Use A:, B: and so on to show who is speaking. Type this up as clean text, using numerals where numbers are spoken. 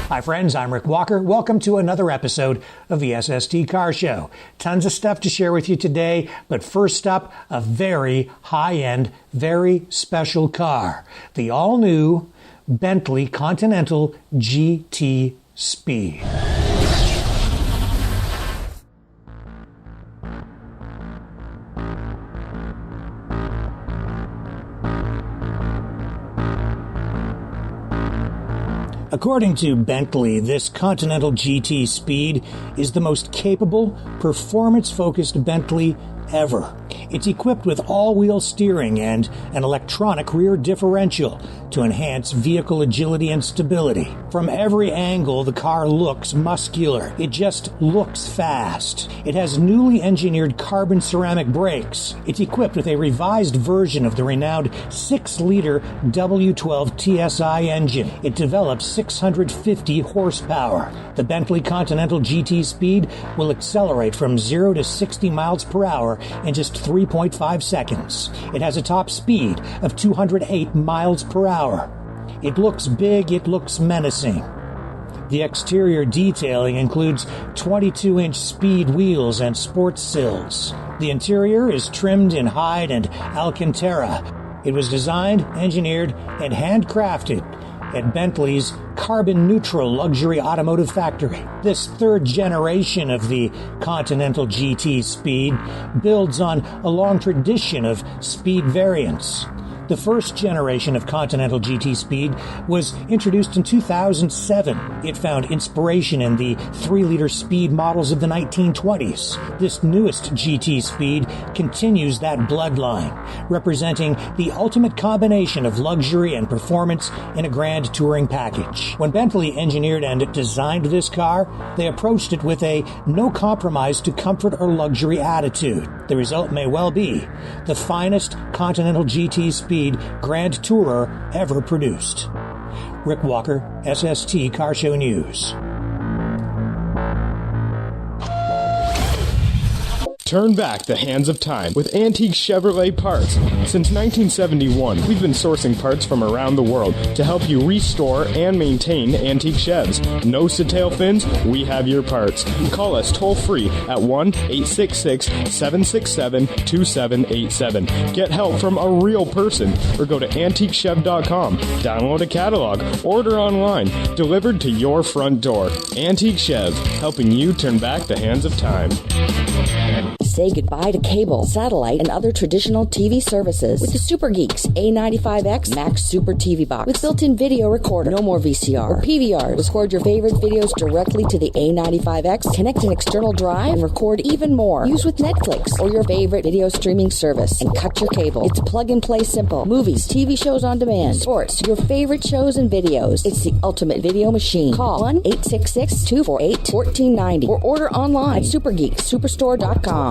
A: Hi friends, I'm Rick Walker. Welcome to another episode of the SST Car Show. Tons of stuff to share with you today, but first up, a very high-end, very special car. The all-new Bentley Continental GT Speed. According to Bentley, this Continental GT Speed is the most capable, performance-focused Bentley ever. It's equipped with all-wheel steering and an electronic rear differential to enhance vehicle agility and stability. From every angle, the car looks muscular. It just looks fast. It has newly engineered carbon ceramic brakes. It's equipped with a revised version of the renowned 6-liter W12 TSI engine. It develops 650 horsepower. The Bentley Continental GT Speed will accelerate from 0 to 60 miles per hour in just 3.5 seconds. It has a top speed of 208 miles per hour. It looks big, it looks menacing. The exterior detailing includes 22-inch speed wheels and sports sills. The interior is trimmed in hide and Alcantara. It was designed, engineered, and handcrafted at Bentley's carbon-neutral luxury automotive factory. This third generation of the Continental GT Speed builds on a long tradition of speed variants. The first generation of Continental GT Speed was introduced in 2007. It found inspiration in the 3-liter Speed models of the 1920s. This newest GT Speed continues that bloodline, representing the ultimate combination of luxury and performance in a grand touring package. When Bentley engineered and designed this car, they approached it with a no compromise to comfort or luxury attitude. The result may well be the finest Continental GT Speed Grand Tourer ever produced. Rick Walker, SST Car Show News.
B: Turn back the hands of time with antique Chevrolet parts. Since 1971, we've been sourcing parts from around the world to help you restore and maintain antique Chevs. Nose to tail fins, we have your parts. Call us toll free at 1-866-767-2787. Get help from a real person or go to antiquechev.com. Download a catalog, order online, delivered to your front door. Antique Chev, helping you turn back the hands of time.
C: Say goodbye to cable, satellite, and other traditional TV services with the Supergeeks A95X Max Super TV Box with built-in video recorder. No more VCR or PVRs. Record your favorite videos directly to the A95X, connect an external drive, and record even more. Use with Netflix or your favorite video streaming service and cut your cable. It's plug-and-play simple. Movies, TV shows on demand, sports, your favorite shows and videos. It's the ultimate video machine. Call 1-866-248-1490 or order online at supergeeksuperstore.com.